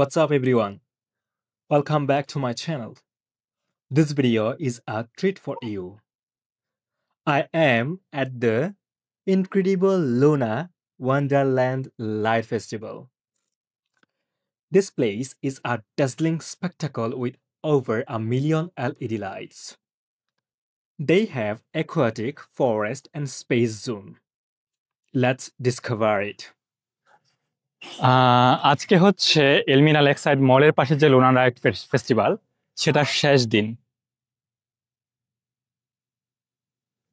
What's up everyone? Welcome back to my channel. This video is a treat for you. I am at the incredible Luna Wonderland Light Festival. This place is a dazzling spectacle with over 1 million LED lights. They have aquatic, forest and space zone. Let's discover it. আজকে হচ্ছে এলমিনা lakeside মলের পাশে যে Luna light festival সেটার শেষ দিন।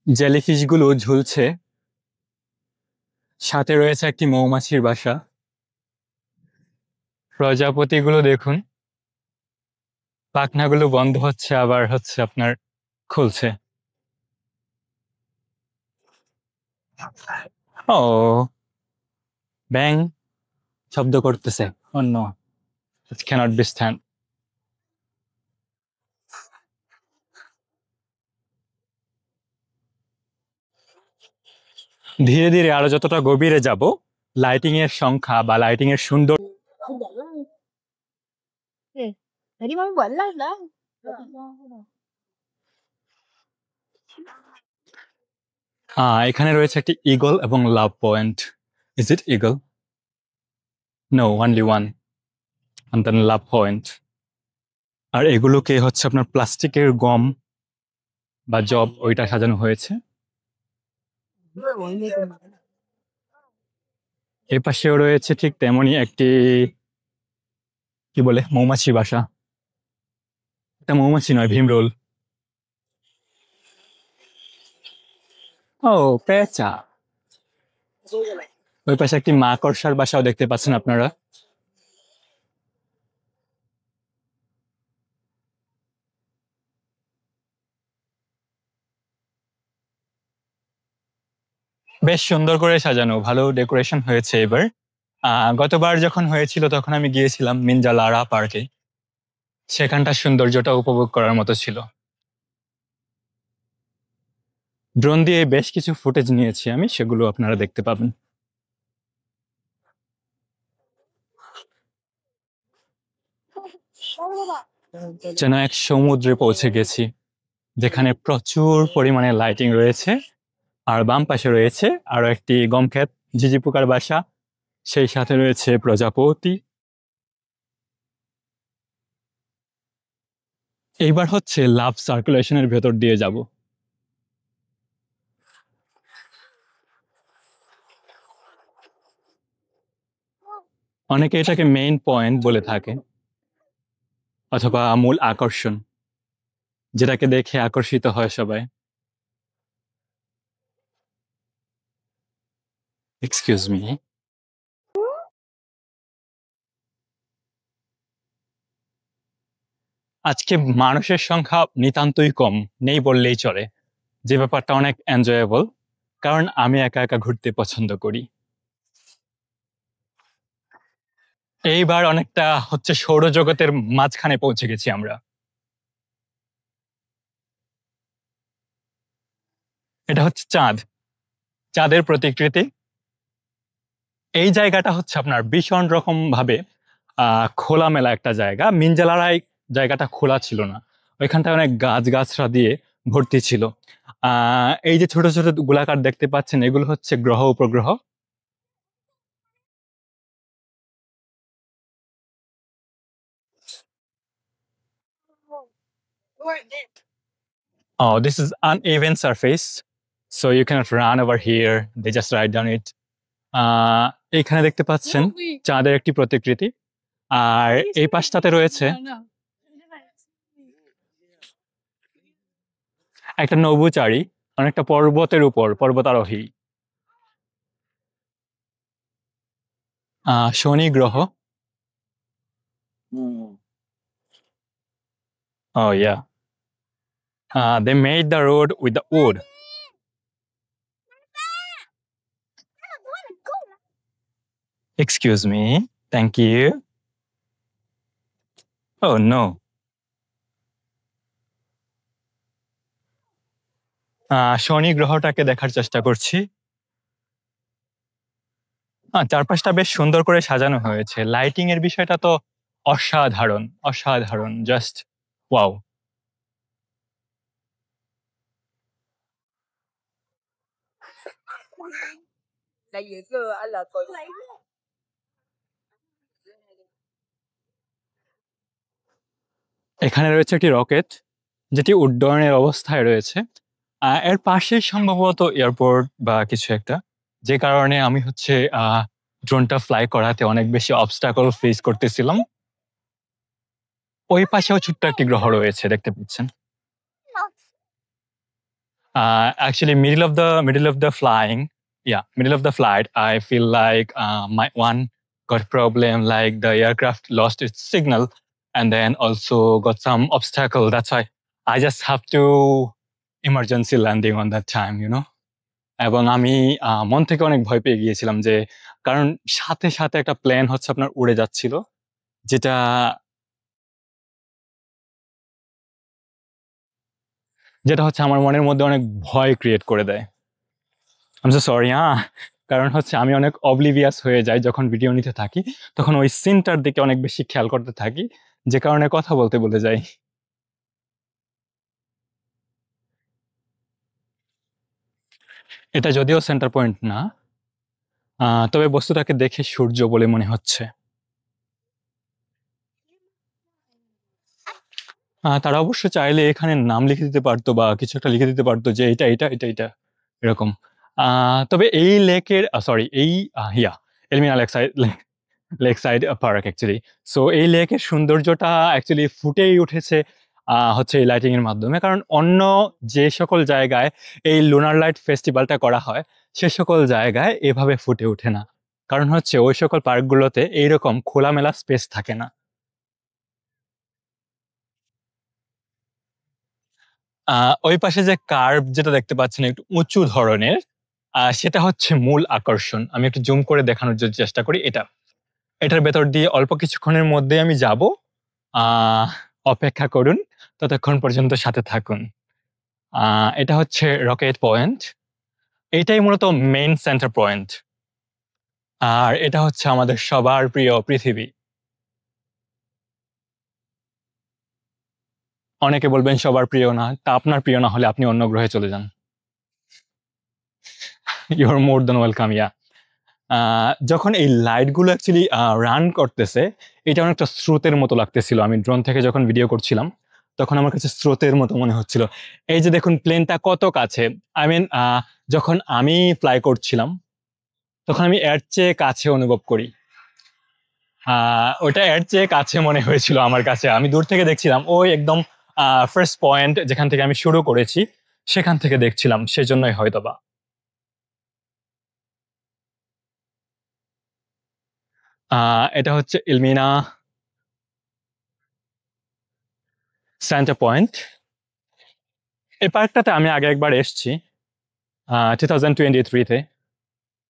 জেলিফিশগুলো ঝুলছে, সাথে রয়েছে একটি মৌমাছির বাসা। প্রজাপতিগুলো দেখুন, পাখনাগুলো বন্ধ হচ্ছে আবার হচ্ছে আপনার খুলছে। ও ব্যাং শব্দ করতেছে। অন্য it cannot be stand. ধীরে ধীরে আরো যতটা গভীরে যাব, লাইটিং এর সংখ্যা বা লাইটিং এর সুন্দর এখানে রয়েছে একটি ঈগল এবং love point. Is it eagle? No, only one, and then love point. আর এগুলোকে হচ্ছে আপনার প্লাস্টিকের গম বা জব ওইটা সাজানো হয়েছে। এই পাশেও রয়েছে ঠিক তেমনই একটি কি বলে মৌমাছি বাসা। এটা মৌমাছি নয়, ভীমরোল। ও পেঁচা। ওই পাশে একটি মাকড়সার বাসাও দেখতে পাচ্ছেন আপনারা। বেশ সুন্দর করে সাজানো, ভালো ডেকোরেশন হয়েছে এবার। গতবার যখন হয়েছিল তখন আমি গিয়েছিলাম মিনজালারা পার্কে, সেখানটার সৌন্দর্যটা উপভোগ করার মতো ছিল। ড্রোন দিয়ে বেশ কিছু ফুটেজ নিয়েছি আমি, সেগুলো আপনারা দেখতে পাবেন। যেন এক সমুদ্রে পৌঁছে গেছি, যেখানে প্রচুর পরিমাণে লাইটিং রয়েছে। আর বাম পাশে রয়েছে আরো একটি গম ক্ষেত, ঝিঝি পোকার বাসা, সেই সাথে রয়েছে প্রজাপতি। এইবার হচ্ছে লাভ সার্কুলেশনের ভেতর দিয়ে যাব। অনেকে এটাকে মেইন পয়েন্ট বলে থাকে অথবা মূল আকর্ষণ, যেটাকে দেখে আকর্ষিত হয় সবাই। Excuse me. আজকে মানুষের সংখ্যা নিতান্তই কম, নেই বললেই চলে, যে ব্যাপারটা অনেক এনজয়েবল, কারণ আমি একা একা ঘুরতে পছন্দ করি। এইবার অনেকটা হচ্ছে সৌরজগতের মাঝখানে পৌঁছে গেছি আমরা। এটা হচ্ছে চাঁদ, চাঁদের প্রতিকৃতি। এই জায়গাটা হচ্ছে আপনার ভীষণ রকম ভাবে খোলামেলা একটা জায়গা। মিনজালারায় জায়গাটা খোলা ছিল না, ওইখানটায় অনেক গাছগাছরা দিয়ে ভর্তি ছিল। এই যে ছোট ছোট গোলাকার দেখতে পাচ্ছেন, এগুলো হচ্ছে গ্রহ উপগ্রহ। Oh, this is uneven surface, so you cannot run over here. They just ride down it. এখানে দেখতে পাচ্ছেন চাঁদের একটি প্রতিকৃতি, আর এই পাশটাতে রয়েছে একটা নভোচারী, অনেকটা পর্বতের উপর পর্বতারোহী। শনি গ্রহ। Oh yeah. They made the road with the wood. Excuse me. Thank you. Oh no. শনি গ্রহটাকে দেখার চেষ্টা করছি। চারপাশটা বেশ সুন্দর করে সাজানো হয়েছে। লাইটিং এর বিষয়টা তো অসাধারণ অসাধারণ just wow Đại diện cơ anh là tôi এখানে রয়েছে একটি রকেট যেটি উড্ডয়নের অবস্থায় রয়েছে এর পাশে সম্ভবত এয়ারপোর্ট বা কিছু একটা যে কারণে আমি হচ্ছে ড্রোনটা ফ্লাই করাতে অনেক বেশি অবস্টাকল ফেস করতেছিলাম ওই পাশেও ছোট্ট একটি গ্রহ রয়েছে দেখতে পাচ্ছেন actually middle of the flying middle of the flight I feel like my one got problem like the aircraft lost its signal and then also got some obstacle that's why I just have to emergency landing on that time you know এবং আমি মন থেকে অনেক ভয় পেয়ে গিয়েছিলাম যে কারণ সাথে সাথে একটা প্লেন হচ্ছে আপনার উড়ে যাচ্ছিল যেটা যেটা হচ্ছে আমার মনের মধ্যে অনেক ভয় ক্রিয়েট করে দেয় I'm so sorry কারণ হচ্ছে আমি অনেক অবলিভিয়াস হয়ে যাই যখন ভিডিও নিতে থাকি তখন ওই সিনটার দিকে অনেক বেশি খেয়াল করতে থাকি যে কারণে কথা বলতে বলে যাই এটা যদিও সেন্টার পয়েন্ট না তবে বস্তুটাকে দেখে সূর্য বলে মনে হচ্ছে তারা অবশ্য চাইলে এখানে নাম লিখে দিতে পারতো বা কিছু একটা লিখে দিতে পারতো যে এটা এটা এটা এটা এরকম তবে এই লেকের সরি এই এলমিনা lake side park actually so এই লেকের সৌন্দর্যটা অ্যাকচুয়ালি ফুটেই উঠেছে হচ্ছে এই লাইটিং এর মাধ্যমে কারণ অন্য যে সকল জায়গায় এই লুনার লাইট ফেস্টিভ্যালটা করা হয় সে সকল জায়গায় এভাবে ফুটে ওঠে না কারণ হচ্ছে ওই সকল পার্কগুলোতে এইরকম খোলামেলা স্পেস থাকে না ওই পাশে যে কার্ভ যেটা দেখতে পাচ্ছেন একটু উঁচু ধরনের সেটা হচ্ছে মূল আকর্ষণ আমি একটু জুম করে দেখানোর জন্য চেষ্টা করি এটার ভেতর দিয়ে অল্প কিছুক্ষণের মধ্যে আমি যাব অপেক্ষা করুন ততক্ষণ পর্যন্ত সাথে থাকুন এটা হচ্ছে রকেট পয়েন্ট এটাই মূলত মেইন সেন্টার পয়েন্ট আর এটা হচ্ছে আমাদের সবার প্রিয় পৃথিবী অনেকে বলবেন সবার প্রিয় না তা আপনার প্রিয় না হলে আপনি অন্য গ্রহে চলে যান ইউর মোর দেন ওয়েলকাম যখন এই লাইটগুলো অ্যাকচুয়ালি রান করতেছে এটা অনেকটা স্রোতের মতো লাগতেছিল আমি ড্রোন থেকে যখন ভিডিও করছিলাম তখন আমার কাছে স্রোতের মতো মনে হচ্ছিল এই যে দেখুন প্লেনটা কত কাছে আই মিন যখন আমি ফ্লাই করছিলাম তখন আমি এর চেয়ে কাছে অনুভব করি ওটা এর চেয়ে কাছে মনে হয়েছিল আমার কাছে আমি দূর থেকে দেখছিলাম ওই একদম ফার্স্ট পয়েন্ট যেখান থেকে আমি শুরু করেছি সেখান থেকে দেখছিলাম সেজন্যই হয়তোবা এটা হচ্ছে এলমিনা সেন্টার পয়েন্ট এই পার্কটাতে আমি আগে একবার এসেছি 2023-তে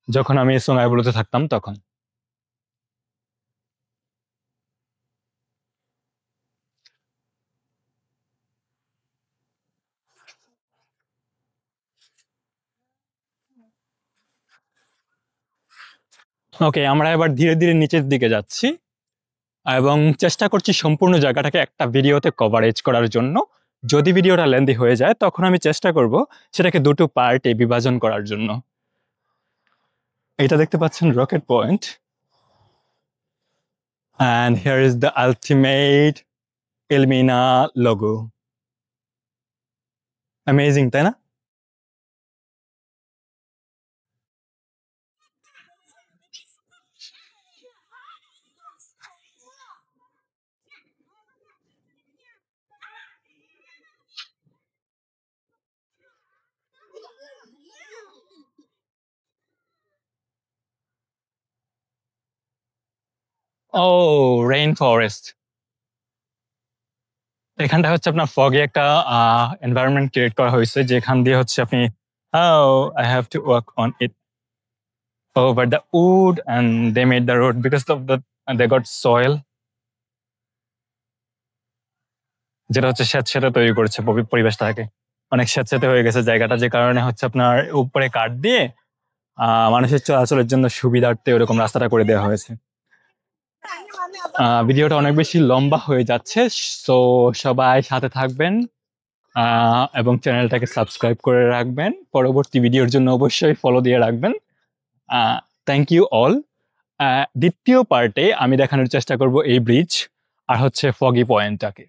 যখন আমি সোনাইবুলোতে থাকতাম তখন ওকে আমরা এবার ধীরে ধীরে নিচের দিকে যাচ্ছি এবং চেষ্টা করছি সম্পূর্ণ জায়গাটাকে একটা ভিডিওতে কভারেজ করার জন্য যদি ভিডিওটা লেন্দি হয়ে যায় তখন আমি চেষ্টা করব সেটাকে দুটো পার্টে বিভাজন করার জন্য এটা দেখতে পাচ্ছেন rocket point and here is the ultimate Elmina logo amazing তাই না ও রেইন ফরেস্ট এখানটা হচ্ছে আপনার ফগে একটা এনভায়রনমেন্ট ক্রিয়েট করা হয়েছে যেখান দিয়ে হচ্ছে আপনি I have to work on it over the wood and they made the road because of the they got soil যেটা হচ্ছে স্যাঁতসেঁতে তৈরি করেছে পরিবেশটাকে অনেক স্যাঁতসেঁতে হয়ে গেছে জায়গাটা যে কারণে হচ্ছে আপনার উপরে কাঠ দিয়ে মানুষের চলাচলের জন্য সুবিধার্থে ওরকম রাস্তাটা করে দেওয়া হয়েছে ভিডিওটা অনেক বেশি লম্বা হয়ে যাচ্ছে, সো সবাই সাথে থাকবেন এবং চ্যানেলটাকে সাবস্ক্রাইব করে রাখবেন। পরবর্তী ভিডিওর জন্য অবশ্যই ফলো দিয়ে রাখবেন। Thank you all. দ্বিতীয় পার্টে আমি দেখানোর চেষ্টা করব এই ব্রিজ আর হচ্ছে ফগি পয়েন্টটাকে।